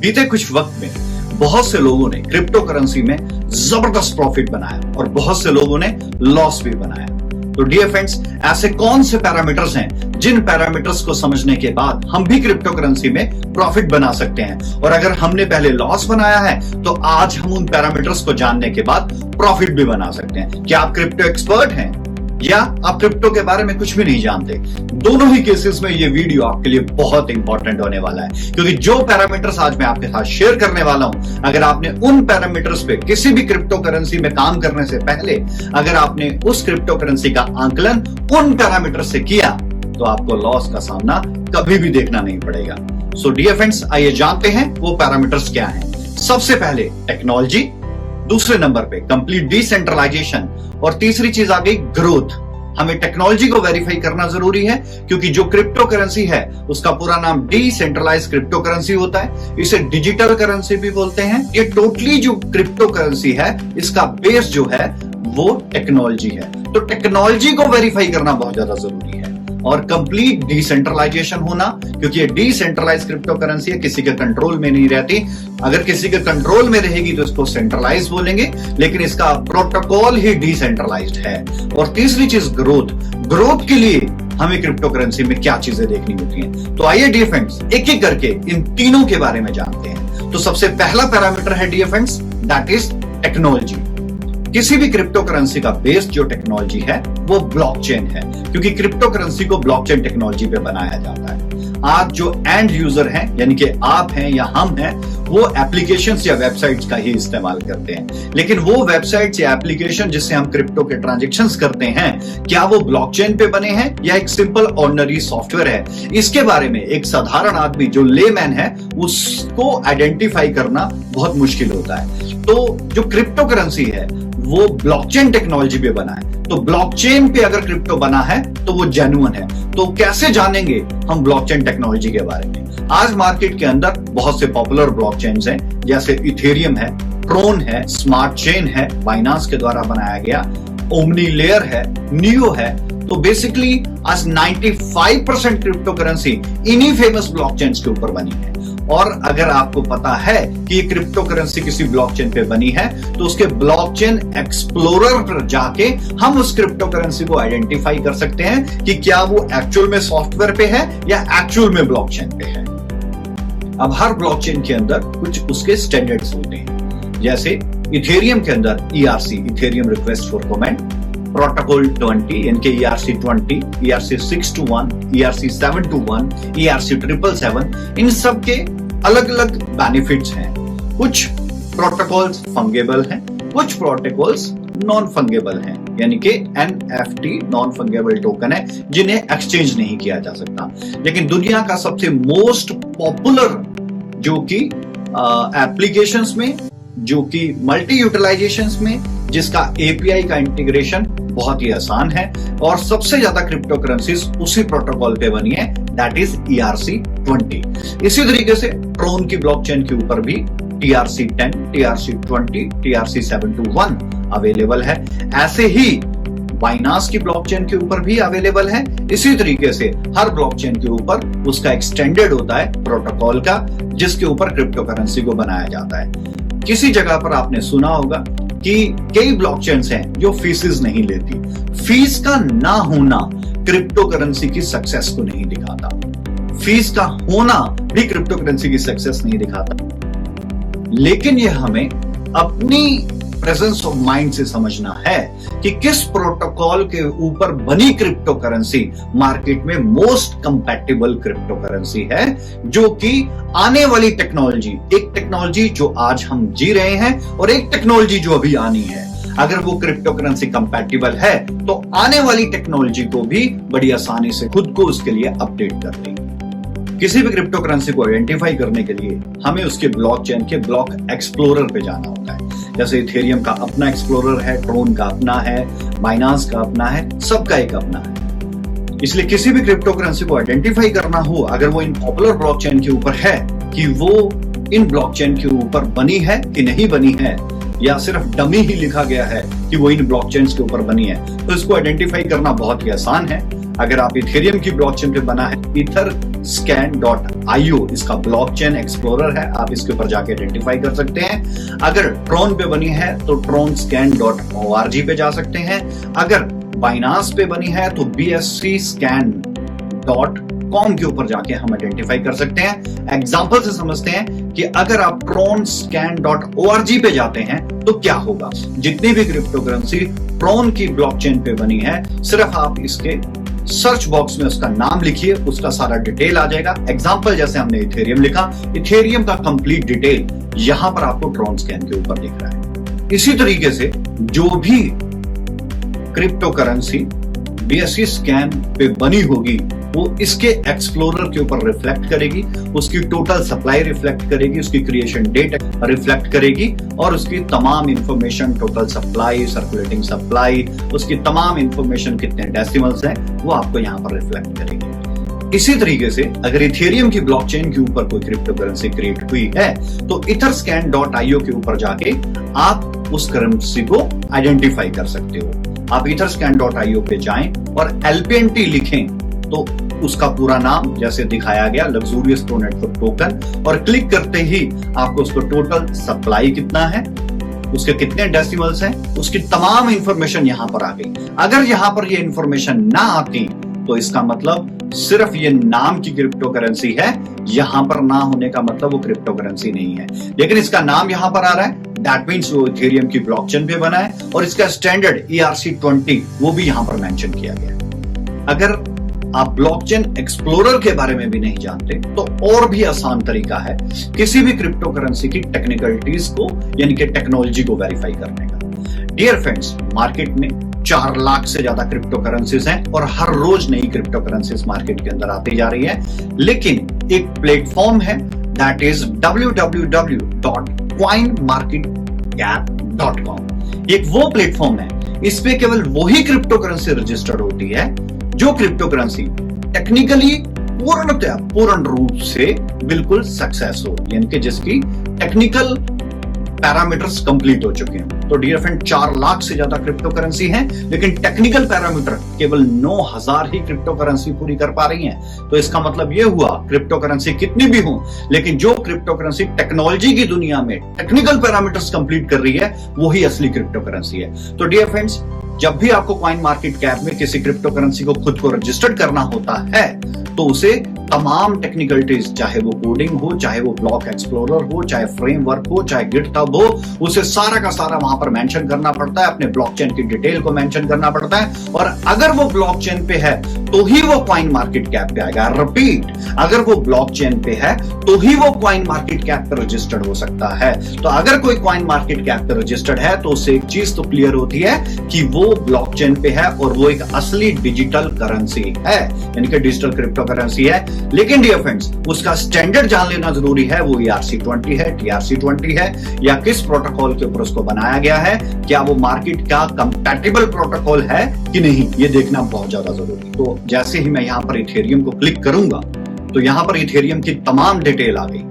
बीते कुछ वक्त में बहुत से लोगों ने क्रिप्टो करेंसी में जबरदस्त प्रॉफिट बनाया और बहुत से लोगों ने लॉस भी बनाया। तो डियर फ्रेंड्स, ऐसे कौन से पैरामीटर्स हैं जिन पैरामीटर्स को समझने के बाद हम भी क्रिप्टो करेंसी में प्रॉफिट बना सकते हैं, और अगर हमने पहले लॉस बनाया है तो आज हम उन पैरामीटर्स को जानने के बाद प्रॉफिट भी बना सकते हैं। क्या आप क्रिप्टो एक्सपर्ट हैं या आप क्रिप्टो के बारे में कुछ भी नहीं जानते? दोनों ही केसेस में ये वीडियो आपके लिए बहुत इंपॉर्टेंट होने वाला है, क्योंकि जो पैरामीटर्स आज मैं आपके साथ शेयर करने वाला हूं, अगर आपने उन पैरामीटर्स पे किसी भी क्रिप्टो करेंसी में काम करने से पहले अगर आपने उस क्रिप्टो करेंसी का आंकलन उन पैरामीटर से किया तो आपको लॉस का सामना कभी भी देखना नहीं पड़ेगा। सो डियर फ्रेंड्स, आइए जानते हैं वो पैरामीटर्स क्या हैं। सबसे पहले टेक्नोलॉजी, दूसरे नंबर पे कंप्लीट डिसेंट्रलाइजेशन, और तीसरी चीज आ गई ग्रोथ। हमें टेक्नोलॉजी को वेरीफाई करना जरूरी है, क्योंकि जो क्रिप्टो करेंसी है उसका पूरा नाम डिसेंट्रलाइज क्रिप्टो करेंसी होता है। इसे डिजिटल करेंसी भी बोलते हैं। ये टोटली जो क्रिप्टो करेंसी है इसका बेस जो है वो टेक्नोलॉजी है। तो टेक्नोलॉजी को वेरीफाई करना बहुत ज्यादा जरूरी है, और कंप्लीट डिसेंट्रलाइजेशन होना, क्योंकि ये डिसेंट्रलाइज क्रिप्टो करेंसी है, किसी के कंट्रोल में नहीं रहती। अगर किसी के कंट्रोल में रहेगी तो इसको सेंट्रलाइज बोलेंगे, लेकिन इसका प्रोटोकॉल ही डिसेंट्रलाइज्ड है। और तीसरी चीज ग्रोथ के लिए हमें क्रिप्टो करेंसी में क्या चीजें देखनी होती हैं। तो आइए डियर फ्रेंड्स, एक एक करके इन तीनों के बारे में जानते हैं। तो सबसे पहला पैरामीटर है dear friends, that is technology. किसी भी क्रिप्टो करेंसी का बेस जो टेक्नोलॉजी है वो ब्लॉकचेन है, क्योंकि क्रिप्टो करेंसी को ब्लॉकचेन टेक्नोलॉजी पे बनाया जाता है। आज जो एंड यूजर हैं, यानी कि आप हैं या हम हैं, वो एप्लीकेशंस या वेबसाइट्स का ही इस्तेमाल करते हैं। लेकिन वो वेबसाइट्स या एप्लीकेशन जिससे हम क्रिप्टो के ट्रांजैक्शंस करते हैं, क्या वो ब्लॉकचेन पे बने हैं या एक सिंपल ऑर्डिनरी सॉफ्टवेयर है? इसके बारे में एक साधारण आदमी जो लेमैन है उसको आइडेंटिफाई करना बहुत मुश्किल होता है। तो जो क्रिप्टो करेंसी है वो ब्लॉकचेन टेक्नोलॉजी पे बना है। तो ब्लॉकचेन पे अगर क्रिप्टो बना है तो वो जेन्युइन है। तो कैसे जानेंगे हम ब्लॉकचेन टेक्नोलॉजी के बारे में? आज मार्केट के अंदर बहुत से पॉपुलर ब्लॉकचेन्स हैं, जैसे इथेरियम है, ट्रोन है, स्मार्ट चेन है, बाइनांस के द्वारा बनाया गया, ओमनी लेयर है, नियो है। तो बेसिकली आज 95% क्रिप्टो करेंसी इन्हीं फेमस ब्लॉकचेन्स के ऊपर बनी है। और अगर आपको पता है कि ये क्रिप्टो करेंसी किसी ब्लॉकचेन पे बनी है तो उसके ब्लॉकचेन एक्सप्लोरर पर जाके हम उस क्रिप्टो करेंसी को आइडेंटिफाई कर सकते हैं कि क्या वो एक्चुअल में सॉफ्टवेयर पे है या एक्चुअल में ब्लॉकचेन पे है। अब हर ब्लॉकचेन के अंदर कुछ उसके स्टैंडर्ड्स होते हैं, जैसे इथेरियम के अंदर ERC, Ethereum request for comment, protocol 20 यानी ERC 20, ERC 621, ERC 721, ERC 777, इन सब के अलग अलग बेनिफिट्स हैं। कुछ प्रोटोकॉल्स फंगेबल हैं, कुछ प्रोटोकॉल्स नॉन फंगेबल हैं, यानी कि NFT नॉन फंगेबल टोकन है जिन्हें एक्सचेंज नहीं किया जा सकता। लेकिन दुनिया का सबसे मोस्ट पॉपुलर जो कि एप्लीकेशंस में, जो कि मल्टी यूटिलाइजेशंस में, जिसका API का इंटीग्रेशन बहुत ही आसान है, और सबसे ज्यादा क्रिप्टो करेंसीज उसी प्रोटोकॉल पे बनी है, दैट इज ERC 20। इसी तरीके से ट्रोन की ब्लॉकचेन के ऊपर भी TRC 10, TRC 20, TRC 721 अवेलेबल है। ऐसे ही बाइनांस की ब्लॉकचेन के ऊपर भी अवेलेबल है। इसी तरीके से हर ब्लॉकचेन के ऊपर उसका एक स्टैंडर्ड होता है प्रोटोकॉल का, जिसके ऊपर क्रिप्टो करेंसी को बनाया जाता है। किसी जगह पर आपने सुना होगा कि कई ब्लॉकचेन्स हैं जो फीसेस नहीं लेती। फीस का ना होना क्रिप्टो करेंसी की सक्सेस को नहीं दिखाता, फीस का होना भी क्रिप्टो करेंसी की सक्सेस नहीं दिखाता। लेकिन यह हमें अपनी प्रेजेंस ऑफ माइंड से समझना है कि किस प्रोटोकॉल के ऊपर बनी क्रिप्टो करेंसी मार्केट में मोस्ट कंपैटिबल क्रिप्टो करेंसी है, जो कि आने वाली टेक्नोलॉजी, एक टेक्नोलॉजी जो आज हम जी रहे हैं और एक टेक्नोलॉजी जो अभी आनी है, अगर वो क्रिप्टो करेंसी कंपैटिबल है तो आने वाली टेक्नोलॉजी को भी बड़ी आसानी से खुद को उसके लिए अपडेट कर लेगी। किसी भी क्रिप्टो करेंसी को आइडेंटिफाई करने के लिए हमें उसके ब्लॉकचेन के ब्लॉक एक्सप्लोरर पे जाना होता है। जैसे इथेरियम का अपना एक्सप्लोरर है, ट्रोन का अपना है, बाइनांस का अपना है, सबका एक अपना है। इसलिए किसी भी क्रिप्टो करेंसी को आइडेंटिफाई करना हो, अगर वो इन पॉपुलर ब्लॉकचेन के ऊपर है, कि वो इन ब्लॉकचेन के ऊपर बनी है कि नहीं बनी है, या सिर्फ डमी ही लिखा गया है कि वो इन ब्लॉकचेन्स के ऊपर बनी है, तो इसको आइडेंटिफाई करना बहुत ही आसान है। अगर आप इथेरियम की ब्लॉकचेन पे बना है etherscan.io इसका ब्लॉकचेन एक्सप्लोरर है, आप इसके ऊपर जाके आइडेंटिफाई कर सकते हैं। अगर ट्रॉन पे बनी है तो tronscan.org पे जा सकते हैं। अगर बाइनांस पे बनी है तो bscscan.com के ऊपर जाके हम आइडेंटिफाई कर सकते हैं। एग्जांपल से समझते हैं कि अगर आप tronscan.org पे जाते हैं तो क्या होगा। जितनी भी क्रिप्टो करेंसी ट्रॉन की ब्लॉकचेन पे बनी है, सिर्फ आप इसके सर्च बॉक्स में उसका नाम लिखिए, उसका सारा डिटेल आ जाएगा। एग्जांपल जैसे हमने इथेरियम लिखा, इथेरियम का कंप्लीट डिटेल यहां पर आपको ट्रॉनस्कैन के ऊपर दिख रहा है। इसी तरीके से जो भी क्रिप्टो करेंसी BSC स्कैन पे बनी होगी वो इसके एक्सप्लोरर के ऊपर रिफ्लेक्ट करेगी, उसकी टोटल सप्लाई रिफ्लेक्ट करेगी, उसकी क्रिएशन डेट रिफ्लेक्ट करेगी और उसकी तमाम information, total supply, circulating supply, उसकी तमाम इंफॉर्मेशन कितने डेसिमल्स हैं वो आपको यहां पर रिफ्लेक्ट करेगी। इसी तरीके से अगर इथेरियम की ब्लॉकचेन के ऊपर कोई क्रिप्टो करेंसी क्रिएट हुई है तो etherscan.io के ऊपर जाके आप उस करेंसी को आइडेंटिफाई कर सकते हो। आप etherscan.io पे जाएं और LPNT लिखें तो उसका पूरा नाम जैसे दिखाया गया, लग्जूरियस प्रो नेटवर्क टोकन, और क्लिक करते ही आपको उसको टोटल सप्लाई कितना है, उसके कितने डेसिमल्स हैं, उसकी तमाम इंफॉर्मेशन यहां पर आ गई। अगर यहां पर ये इंफॉर्मेशन ना आती तो इसका मतलब सिर्फ ये नाम की क्रिप्टो करेंसी है, यहां पर ना होने का मतलब वो क्रिप्टो करेंसी नहीं है। लेकिन इसका नाम यहां पर आ रहा है, दैट मींस वो इथेरियम की ब्लॉकचेन पे बना है और इसका स्टैंडर्ड ERC20 वो भी यहां पर मेंशन किया गया है। अगर आप ब्लॉकचेन एक्सप्लोरर के बारे में भी नहीं जानते तो और भी आसान तरीका है किसी भी क्रिप्टो करेंसी की टेक्निकलिटीज को यानी कि टेक्नोलॉजी को वेरीफाई करने का। डियर फ्रेंड्स, मार्केट में 4 लाख से ज्यादा क्रिप्टो करेंसीज हैं और हर रोज नई क्रिप्टो करेंसीज मार्केट के अंदर आती जा रही है। लेकिन एक प्लेटफॉर्म है दैट इज www.coinmarketcap.com। एक वो प्लेटफॉर्म है, इस पे केवल वही क्रिप्टो करेंसी रजिस्टर्ड होती है जो क्रिप्टो करेंसी टेक्निकली पूर्ण रूप से बिल्कुल सक्सेस हो, यानी कि जिसकी टेक्निकल पैरामीटर्स कंप्लीट हो चुके हैं। तो डियर फ्रेंड, 4 लाख से ज्यादा क्रिप्टो करेंसी हैं, लेकिन टेक्निकल पैरामीटर केवल 9000 ही क्रिप्टो करेंसी पूरी कर पा रही हैं। तो इसका मतलब यह हुआ क्रिप्टो करेंसी कितनी भी हो, लेकिन जो क्रिप्टो करेंसी टेक्नोलॉजी की दुनिया में टेक्निकल पैरामीटर्स कंप्लीट कर रही है वही असली क्रिप्टो करेंसी है। तो डियर फ्रेंड्स, जब भी आपको कॉइन मार्केट कैप में किसी क्रिप्टो करेंसी को खुद को रजिस्टर्ड करना होता है तो उसे तमाम टेक्निकलिटीज, चाहे वो कोडिंग हो, चाहे वो ब्लॉक एक्सप्लोरर हो, चाहे फ्रेमवर्क हो, चाहे गिटहब हो, उसे सारा का सारा वहां पर मेंशन करना पड़ता है, अपने ब्लॉकचेन की डिटेल को मेंशन करना पड़ता है। और अगर वो ब्लॉकचेन पे है तो ही वो कॉइन मार्केट कैप पे आएगा। रिपीट, अगर वो ब्लॉकचेन पे है तो ही वो कॉइन मार्केट कैप पे रजिस्टर्ड हो सकता है। तो अगर कोई कॉइन मार्केट कैप पे रजिस्टर्ड है तो उससे एक चीज तो क्लियर होती है कि वो ब्लॉकचेन पे है और वो एक असली डिजिटल करेंसी है, यानी कि डिजिटल क्रिप्टो करेंसी है। लेकिन डियर फ्रेंड्स, उसका स्टैंडर्ड जान लेना जरूरी है, वो ERC20 है, TRC20 है, या किस प्रोटोकॉल के ऊपर उसको बनाया गया है, क्या वो मार्केट का कंपैटिबल प्रोटोकॉल है कि नहीं, ये देखना बहुत ज्यादा जरूरी। तो जैसे ही मैं यहां पर इथेरियम को क्लिक करूंगा तो यहां पर इथेरियम की तमाम डिटेल आ गई।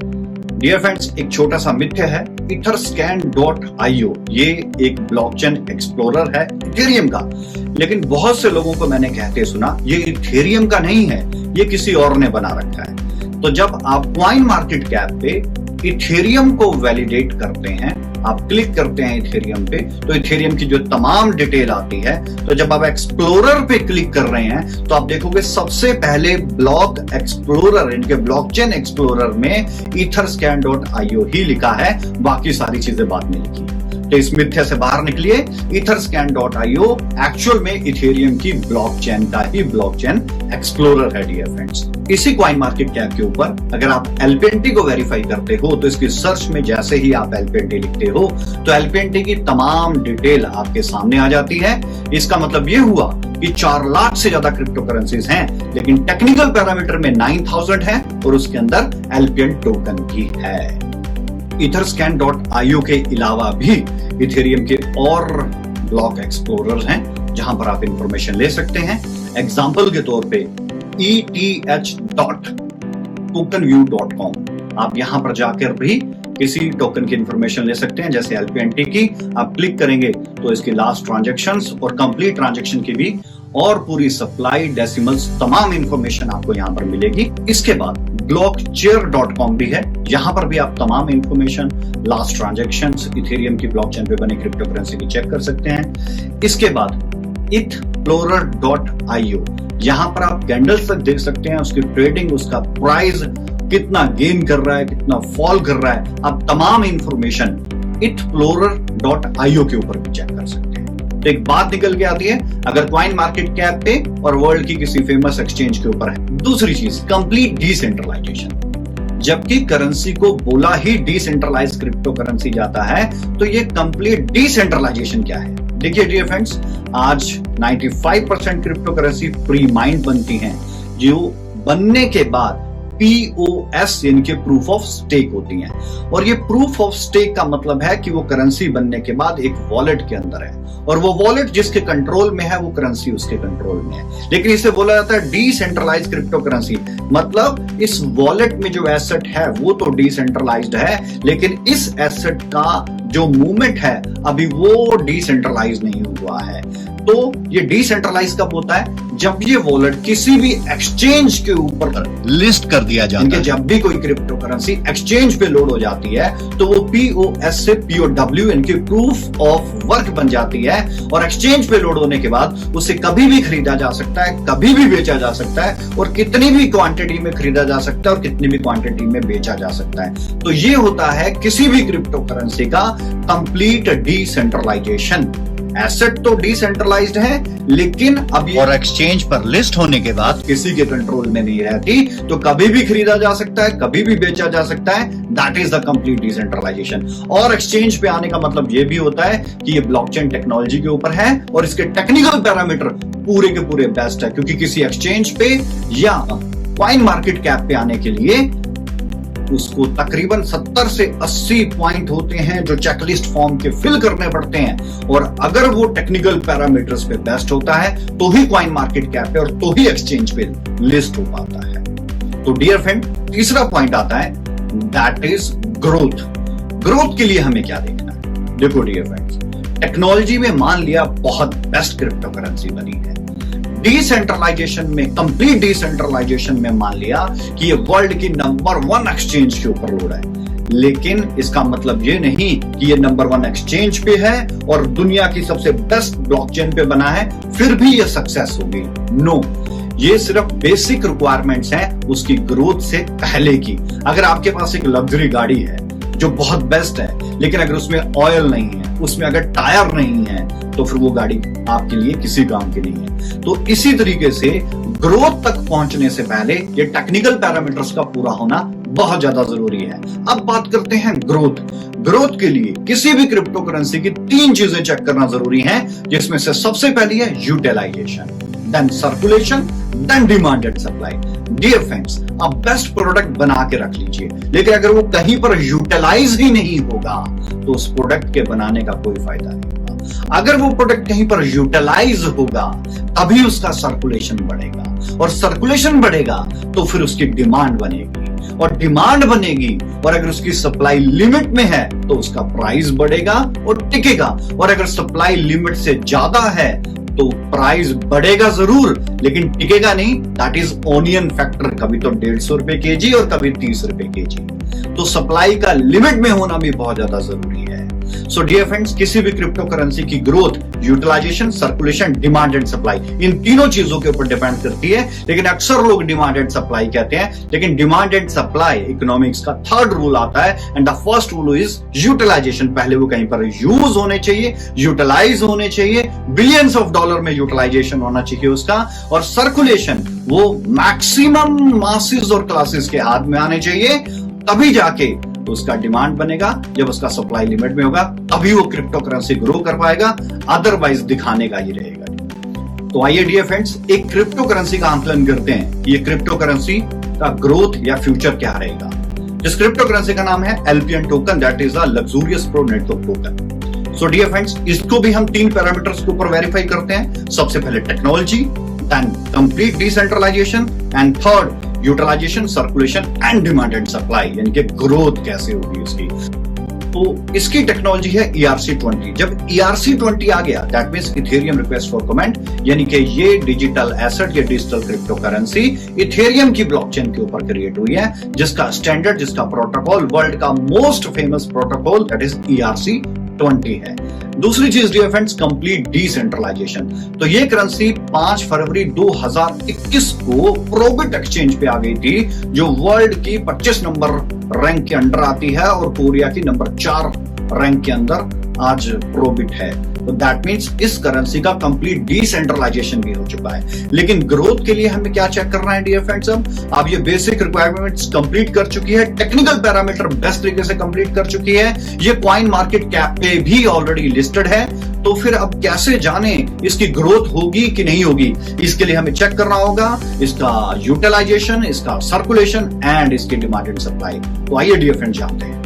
डियर फ्रेंड्स, एक छोटा सा मिथ्य है, etherscan.io ये एक ब्लॉकचेन एक्सप्लोरर है इथेरियम का, लेकिन बहुत से लोगों को मैंने कहते सुना ये इथेरियम का नहीं है, ये किसी और ने बना रखा है। तो जब आप कॉइन मार्केट कैप पे इथेरियम को वैलिडेट करते हैं, आप क्लिक करते हैं इथेरियम पे, तो इथेरियम की जो तमाम डिटेल आती है। तो जब आप एक्सप्लोरर पे क्लिक कर रहे हैं तो आप देखोगे सबसे पहले ब्लॉक एक्सप्लोरर, इनके ब्लॉकचेन एक्सप्लोरर में etherscan.io ही लिखा है, बाकी सारी चीजें बाद में लिखी। तो इस मिथ्या से बाहर निकलिए, etherscan.io एक्चुअल में इथेरियम की ब्लॉकचेन का ही ब्लॉकचेन एक्सप्लोरर है। डियर फ्रेंड्स, इसी कॉइन मार्केट कैप के ऊपर अगर आप LPNT को वेरीफाई करते हो तो इसकी सर्च में जैसे ही आप LPNT लिखते हो तो LPNT की तमाम डिटेल आपके सामने आ जाती है। इसका मतलब यह हुआ कि 4 लाख से ज्यादा क्रिप्टो करेंसीज हैं, लेकिन टेक्निकल पैरामीटर में 9000 है और उसके अंदर LPN टोकन भी है। etherscan.io के अलावा भी इथेरियम के और ब्लॉक एक्सप्लोरर हैं जहां पर आप इंफॉर्मेशन ले सकते हैं। एग्जांपल के तौर पे eth.tokenview.com, आप यहां पर जाकर भी किसी टोकन की इंफॉर्मेशन ले सकते हैं। जैसे LPNT की आप क्लिक करेंगे तो इसकी लास्ट ट्रांजैक्शंस और कंप्लीट ट्रांजैक्शन की भी और पूरी सप्लाई डेसिमल्स तमाम इंफॉर्मेशन आपको यहां पर मिलेगी। इसके बाद blockchair.com भी है, यहां पर भी आप तमाम इंफॉर्मेशन, लास्ट ट्रांजैक्शंस, इथेरियम की ब्लॉकचेन पे बने क्रिप्टो करेंसी की चेक कर सकते हैं। इसके बाद ethplorer.io, यहां पर आप कैंडल्स तक देख सकते हैं, उसकी ट्रेडिंग, उसका प्राइस कितना गेन कर रहा है, कितना फॉल कर रहा है, आप तमाम इंफॉर्मेशन ethplorer.io के ऊपर भी चेक कर सकते हैं। तो एक बात निकल के आती है, अगर कॉइन मार्केट कैप पे और वर्ल्ड की किसी फेमस एक्सचेंज के ऊपर है। दूसरी चीज, कंप्लीट डिसेंट्रलाइजेशन। जबकि करेंसी को बोला ही डिसेंट्रलाइज क्रिप्टो करेंसी जाता है, तो ये कंप्लीट डिसेंट्रलाइजेशन क्या है? देखिए डियर फ्रेंड्स, आज 95% क्रिप्टो करेंसी प्री माइंड बनती हैं, जो बनने के बाद POS यानी कि प्रूफ ऑफ स्टेक होती हैं। और ये प्रूफ ऑफ स्टेक का मतलब है कि वो करेंसी बनने के बाद एक वॉलेट के अंदर है, और वो वॉलेट जिसके कंट्रोल में है वो करेंसी उसके कंट्रोल में है। लेकिन इसे बोला जाता है डिसेंट्रलाइज क्रिप्टो करेंसी, मतलब इस वॉलेट में जो एसेट है वो तो डिसेंट्रलाइज्ड है, लेकिन इस एसेट का जो मूवमेंट है अभी वो डिसेंट्रलाइज नहीं हुआ है। तो ये डिसेंट्रलाइज कब होता है? जब ये वॉलेट किसी भी एक्सचेंज के ऊपर लिस्ट कर दिया जाता है। जब भी कोई क्रिप्टो करेंसी एक्सचेंज पे लोड हो जाती है तो वो POS से POW इनकी प्रूफ ऑफ वर्क बन जाती है, और एक्सचेंज पे लोड होने के बाद उसे कभी भी खरीदा जा सकता है, कभी भी बेचा जा सकता है, और कितनी भी क्वांटिटी में खरीदा जा सकता है और कितनी भी क्वांटिटी में बेचा जा सकता है। तो ये होता है किसी भी क्रिप्टो करेंसी का कंप्लीट डिसेंट्रलाइजेशन। एसेट तो डिसेंट्रलाइज्ड है, लेकिन अब और एक्सचेंज पर लिस्ट होने के बाद किसी के कंट्रोल में नहीं रहती, तो कभी भी खरीदा जा सकता है, कभी भी बेचा जा सकता है। That is the complete decentralisation. और एक्सचेंज पे आने का मतलब ये भी होता है कि ये ब्लॉकचेन टेक्नोलॉजी के ऊपर है और इसके टेक्निकल पैरामीटर पूरे के पूरे बेस्ट है, क्योंकि किसी एक्सचेंज पे या कॉइन मार्केट कैप पे आने के लिए उसको तकरीबन 70 से 80 पॉइंट होते हैं जो चेकलिस्ट फॉर्म के फिल करने पड़ते हैं, और अगर वो टेक्निकल पैरामीटर्स पे बेस्ट होता है तो ही कॉइन मार्केट कैप पे और तो ही एक्सचेंज पे लिस्ट हो पाता है। तो डियर फ्रेंड, तीसरा पॉइंट आता है, दैट इज ग्रोथ। ग्रोथ के लिए हमें क्या देखना है? देखो डियर फ्रेंड्स, टेक्नोलॉजी में मान लिया बहुत बेस्ट क्रिप्टो करेंसी बनी है, डिसेंट्रलाइजेशन में, कंप्लीट डिसेंट्रलाइजेशन में मान लिया कि ये वर्ल्ड की नंबर 1 एक्सचेंज के ऊपर लोड है, लेकिन इसका मतलब ये नहीं कि ये नंबर 1 एक्सचेंज पे है और दुनिया की सबसे बेस्ट ब्लॉकचेन पे बना है फिर भी ये सक्सेस होगी। नो, ये सिर्फ बेसिक रिक्वायरमेंट्स हैं उसकी ग्रोथ से पहले की। अगर आपके पास एक लग्जरी गाड़ी है जो बहुत बेस्ट है, लेकिन अगर उसमें ऑयल नहीं है, उसमें अगर टायर नहीं है, तो फिर वो गाड़ी आपके लिए किसी काम की नहीं है। तो इसी तरीके से ग्रोथ तक पहुंचने से पहले ये टेक्निकल पैरामीटर्स का पूरा होना बहुत ज्यादा जरूरी है। अब बात करते हैं ग्रोथ। ग्रोथ के लिए किसी भी क्रिप्टो करेंसी की 3 चीजें चेक करना जरूरी है, जिसमें से सबसे पहली है utilisation, then circulation, then demand and supply. Dear friends, आप बेस्ट प्रोडक्ट बना के रख लीजिए, लेकिन अगर वो कहीं पर यूटिलाइज ही नहीं होगा तो उस प्रोडक्ट के बनाने का कोई फायदा नहीं होगा। अगर वो प्रोडक्ट कहीं पर यूटिलाइज होगा तभी उसका सर्कुलेशन बढ़ेगा, और सर्कुलेशन बढ़ेगा तो फिर उसकी डिमांड बनेगी, और डिमांड बनेगी और अगर उसकी सप्लाई लिमिट में है तो उसका प्राइस बढ़ेगा और टिकेगा, और अगर सप्लाई लिमिट से ज्यादा है तो प्राइस बढ़ेगा जरूर लेकिन टिकेगा नहीं। दैट इज ओनियन फैक्टर, कभी तो 150 रुपए केजी और कभी 30 रुपए केजी। तो सप्लाई का लिमिट में होना भी बहुत ज्यादा जरूरी है। सो डियर फ्रेंड्स, किसी भी क्रिप्टो करेंसी की growth utilization, circulation, demand and supply, इन तीनों चीजों के ऊपर डिपेंड करती है। लेकिन अक्सर लोग डिमांड एंड सप्लाई कहते हैं, लेकिन डिमांड एंड सप्लाई इकोनॉमिक्स का 3rd रूल आता है, and the first rule is utilisation. पहले वो कहीं पर यूज होने चाहिए, यूटिलाइज होने चाहिए, बिलियंस ऑफ डॉलर में यूटिलाइजेशन होना चाहिए उसका, और सर्कुलेशन वो मैक्सिमम मासेस और क्लासेस के हाथ में आने चाहिए, तभी जाके उसका डिमांड बनेगा। जब उसका सप्लाई लिमिट में होगा तभी वो क्रिप्टो करेंसी ग्रो कर पाएगा, अदरवाइज दिखाने का ही रहेगा। तो आइए डियर फ्रेंड्स, एक क्रिप्टो करेंसी का आंकलन करते हैं, ये क्रिप्टो करेंसी का ग्रोथ या फ्यूचर क्या रहेगा। जिस क्रिप्टो करेंसी का नाम है LPN token, that is the luxurious pro network token. So dear friends, इसको भी हम 3 पैरामीटर्स के ऊपर वेरीफाई करते हैं। सबसे पहले technology, then complete decentralisation, and 3rd utilisation, circulation and demand and supply, यानी कि ग्रोथ कैसे होगी उसकी। तो इसकी टेक्नोलॉजी है ERC-20। जब ERC-20 आ गया, that means Ethereum request for comment, यानी कि ये डिजिटल एसेट या डिजिटल क्रिप्टो करेंसी इथेरियम की ब्लॉकचेन के ऊपर क्रिएट हुई है, जिसका स्टैंडर्ड, जिसका प्रोटोकॉल वर्ल्ड का most famous protocol that is ERC-20 है। दूसरी चीज डियर फ्रेंड्स, कंप्लीट डिसेंट्रलाइजेशन। तो ये करेंसी 5 फरवरी 2021 को प्रोबिट एक्सचेंज पे आ गई थी, जो वर्ल्ड की 25 नंबर रैंक के अंडर आती है और कोरिया की नंबर 4 रैंक के अंदर आज प्रोबिट है। तो दैट मींस इस करेंसी का कंप्लीट डिसेंट्रलाइजेशन भी हो चुका है। लेकिन ग्रोथ के लिए हमें क्या चेक करना है डियर फ्रेंड्स? अब ये बेसिक रिक्वायरमेंट्स कंप्लीट कर चुकी है, टेक्निकल पैरामीटर बेस्ट तरीके से कंप्लीट कर चुकी है, ये कॉइन मार्केट कैप पे भी ऑलरेडी लिस्टेड है। तो फिर अब कैसे जाने इसकी ग्रोथ होगी कि नहीं होगी? इसके लिए हमें चेक करना होगा इसका यूटिलाइजेशन, इसका सर्कुलेशन एंड इसकी डिमांड एंड सप्लाई। तो आइए डियर फ्रेंड्स जानते हैं।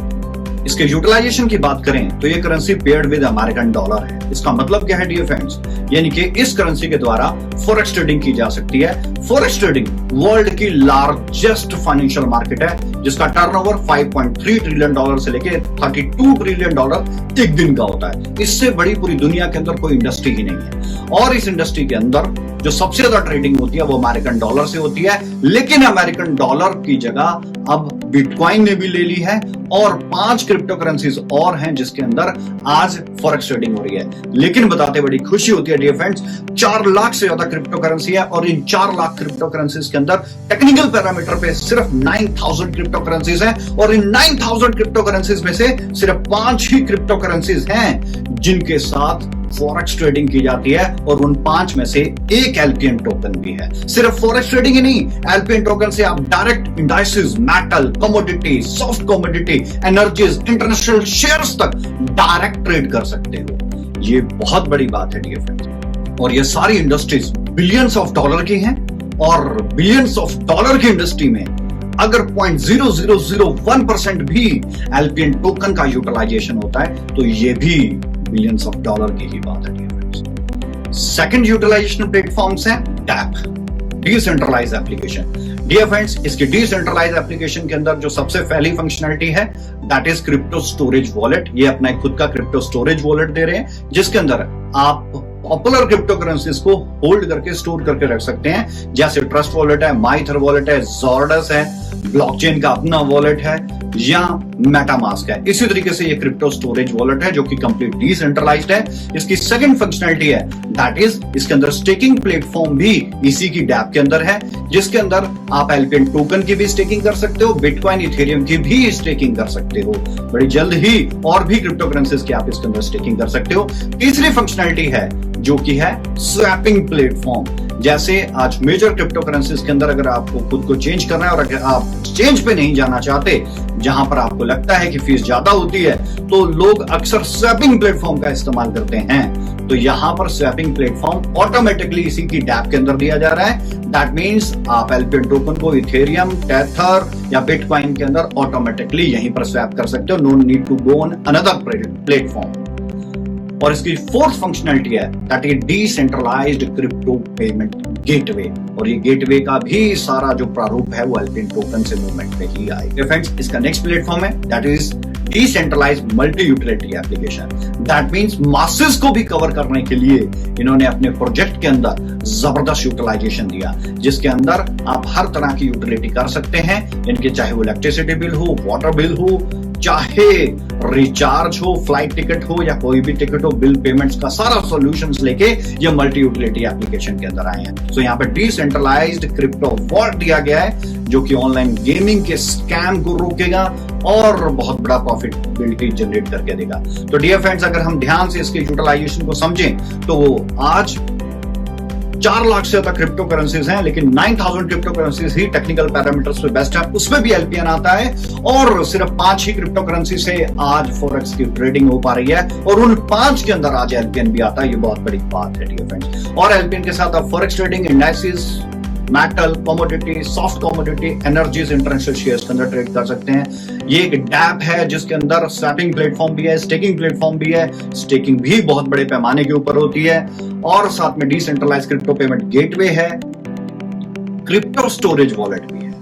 इसके यूटिलाइजेशन की बात करें तो ये currency paired with American dollar है। इसका मतलब क्या है डियर फ्रेंड्स? यानी कि इस करेंसी के द्वारा फॉरेक्स ट्रेडिंग की जा सकती है। फॉरेक्स ट्रेडिंग वर्ल्ड की लार्जेस्ट फाइनेंशियल मार्केट है, जिसका टर्नओवर 5.3 ट्रिलियन डॉलर से लेके 32 ट्रिलियन डॉलर एक दिन का होता है। इससे बड़ी पूरी दुनिया के अंदर कोई इंडस्ट्री ही नहीं है। और इस इंडस्ट्री के अंदर जो सबसे ज्यादा ट्रेडिंग होती है वो अमेरिकन डॉलर से होती है। लेकिन अमेरिकन डॉलर की जगह अब बिटकॉइन ने भी ले ली है और 5 क्रिप्टो करेंसीज और हैं जिसके अंदर आज फॉरेक्स ट्रेडिंग हो रही है। लेकिन बताते बड़ी खुशी होती है डियर फ्रेंड्स, 4 लाख से ज्यादा क्रिप्टो करेंसी है और इन 4 लाख क्रिप्टो करेंसीज के अंदर टेक्निकल पैरामीटर पे सिर्फ 9000 क्रिप्टो करेंसीज हैं और इन 9000 क्रिप्टो करेंसीज में से सिर्फ 5 ही क्रिप्टो करेंसीज हैं जिनके साथ फॉरेक्स ट्रेडिंग की जाती है और उन 5 में से एक एलपीएन टोकन भी है। सिर्फ फॉरेक्स ट्रेडिंग ही नहीं, एलपीएन टोकन से आप direct indices, metal, commodity, soft commodity, energies, international shares तक डायरेक्ट ट्रेड कर सकते हो। ये बहुत बड़ी बात है डियर फ्रेंड्स। और ये सारी इंडस्ट्रीज बिलियंस ऑफ डॉलर की हैं और बिलियंस ऑफ डॉलर की इंडस्ट्री में अगर 0.0001% भी एलपीएन टोकन का यूटिलाइजेशन होता है तो ये भी बिलियंस ऑफ डॉलर की ही बात है dear friends. Second utilization platforms है dApp, decentralized application. Dear friends, इसकी डिसेंट्रलाइज्ड एप्लीकेशन के अंदर जो सबसे पहली फंक्शनलिटी है that is crypto storage wallet. ये अपना खुद का क्रिप्टो स्टोरेज वॉलेट दे रहे हैं जिसके अंदर आप पॉपुलर क्रिप्टो करेंसीज को होल्ड करके स्टोर करके रख सकते हैं, जैसे ट्रस्ट वॉलेट है, माइथर वॉलेट है, जॉर्डस है, ब्लॉकचेन का अपना वॉलेट है या मेटामास्क है। इसी तरीके से ये क्रिप्टो स्टोरेज वॉलेट है जो कि कंप्लीट डिसेंट्रलाइज्ड है। इसकी सेकंड फंक्शनलिटी है दैट इज इसके अंदर स्टेकिंग प्लेटफॉर्म भी इसी की डैप के अंदर है, जिसके अंदर आप एलपीएन टोकन की भी स्टेकिंग कर सकते हो, बिटकॉइन, इथेरियम की भी स्टेकिंग कर सकते हो। बड़ी जल्द ही और भी क्रिप्टो करेंसीज की आप इसके अंदर स्टेकिंग कर सकते हो। तीसरी फंक्शनलिटी है जो कि है स्वैपिंग प्लेटफॉर्म। जैसे आज मेजर क्रिप्टो करेंसीज के अंदर अगर आपको खुद को चेंज करना है और अगर आप चेंज पे नहीं जाना चाहते, जहां पर आपको लगता है कि फीस ज्यादा होती है, तो लोग अक्सर स्वैपिंग प्लेटफॉर्म का इस्तेमाल करते हैं। तो यहां पर स्वैपिंग प्लेटफॉर्म ऑटोमेटिकली इसी की डैप के अंदर दिया जा रहा है। दैट मींस आप एलपीएन टोकन को इथेरियम, टेथर या बिटकॉइन के अंदर ऑटोमेटिकली यहीं पर स्वैप कर सकते हो, no need to go on another platform. और इसकी फोर्थ फंक्शनलिटी है that is decentralised crypto payment gateway. और ये गेटवे का भी सारा जो प्रारूप है वो एलपीएन टोकन से मूवमेंट पे ही आएगा। फ्रेंड्स, इसका नेक्स्ट प्लेटफॉर्म है that is decentralised multi utility application. That means masses को भी कवर करने के लिए इन्होंने अपने प्रोजेक्ट के अंदर जबरदस्त यूटिलाइजेशन दिया, जिसके अंदर आप हर तरह की यूटिलिटी कर सकते हैं, इनके चाहे वो इलेक्ट्रिसिटी बिल हो, वाटर बिल हो, चाहे रिचार्ज हो, फ्लाइट टिकट हो या कोई भी टिकट हो, बिल पेमेंट्स का सारा सॉल्यूशंस लेके ये मल्टी यूटिलिटी एप्लीकेशन के अंदर आए हैं। तो यहाँ पे डिसेंट्रलाइज्ड क्रिप्टो वॉलेट दिया गया है जो कि ऑनलाइन गेमिंग के स्कैम को रोकेगा और बहुत बड़ा प्रॉफिटेबिलिटी जनरेट करके देगा। तो डियर फ्रेंड्स, अगर हम ध्यान से इसके यूटिलाइजेशन को समझें तो वो आज 4 लाख से ज्यादा क्रिप्टो करेंसीज हैं, लेकिन 9000 क्रिप्टो करेंसीज ही टेक्निकल पैरामीटर्स पे बेस्ट है, उसमें भी एलपीएन आता है और सिर्फ 5 ही क्रिप्टो करेंसी से आज फॉरेक्स की ट्रेडिंग हो पा रही है और उन 5 के अंदर आज एलपीएन भी आता है। ये बहुत बड़ी बात है डियर फ्रेंड्स। और एलपीएन के साथ आप forex trading, indices, metal, commodity, soft commodity, energies, international shares के अंदर ट्रेड कर सकते हैं। ये एक डैप है जिसके अंदर स्वैपिंग प्लेटफॉर्म भी है, स्टेकिंग प्लेटफॉर्म भी है। स्टेकिंग भी बहुत बड़े पैमाने के ऊपर होती है और साथ में डिसेंट्रलाइज्ड क्रिप्टो पेमेंट गेटवे है, क्रिप्टो स्टोरेज वॉलेट भी है,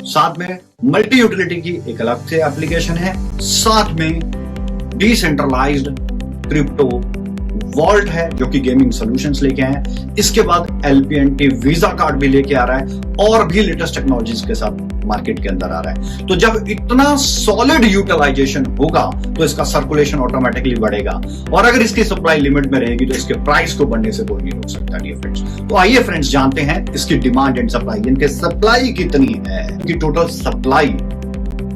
साथ में मल्टी यूटिलिटी की एक अलग से एप्लीकेशन है, साथ में डिसेंट्रलाइज्ड क्रिप्टो वॉल्ट है जो कि गेमिंग सॉल्यूशंस लेके आए हैं। इसके बाद एलपीएनटी वीजा कार्ड भी लेके आ रहा है और भी लेटेस्ट टेक्नोलॉजीज के साथ मार्केट के अंदर आ रहा है। तो जब इतना सॉलिड यूटिलाइजेशन होगा तो इसका सर्कुलेशन ऑटोमेटिकली बढ़ेगा, और अगर इसकी सप्लाई लिमिट में रहेगी तो इसके प्राइस को बढ़ने से कोई नहीं रोक सकता डियर फ्रेंड्स। तो आइए फ्रेंड्स जानते हैं इसकी डिमांड एंड सप्लाई। इनके सप्लाई कितनी है? इनकी टोटल सप्लाई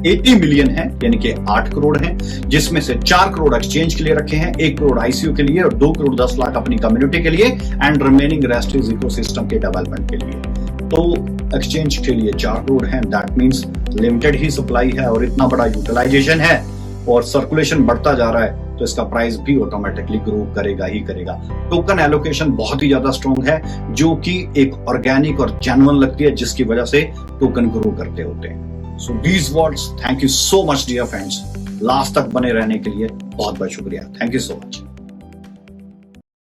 80 मिलियन है, यानी कि 8 करोड़ है, जिसमें से 4 करोड़ एक्सचेंज के लिए रखे हैं, 1 करोड़ आईसीयू के लिए और 2 करोड़ 10 लाख अपनी कम्युनिटी के लिए, and remaining rest is ecosystem के डेवलपमेंट के लिए। तो एक्सचेंज के लिए 4 करोड़ है, that means limited he supply है और इतना बड़ा यूटिलाइजेशन है और सर्कुलेशन बढ़ता जा रहा है, तो इसका प्राइस भी ऑटोमेटिकली ग्रो करेगा ही करेगा। टोकन एलोकेशन बहुत ही ज्यादा स्ट्रॉन्ग है, जो कि एक ऑर्गेनिक और जेन्युइन लगती है, जिसकी वजह से टोकन ग्रो करते होते हैं। So these words, thank you so much dear friends. Last तक बने रहने के लिए बहुत बहुत शुक्रिया। Thank you so much.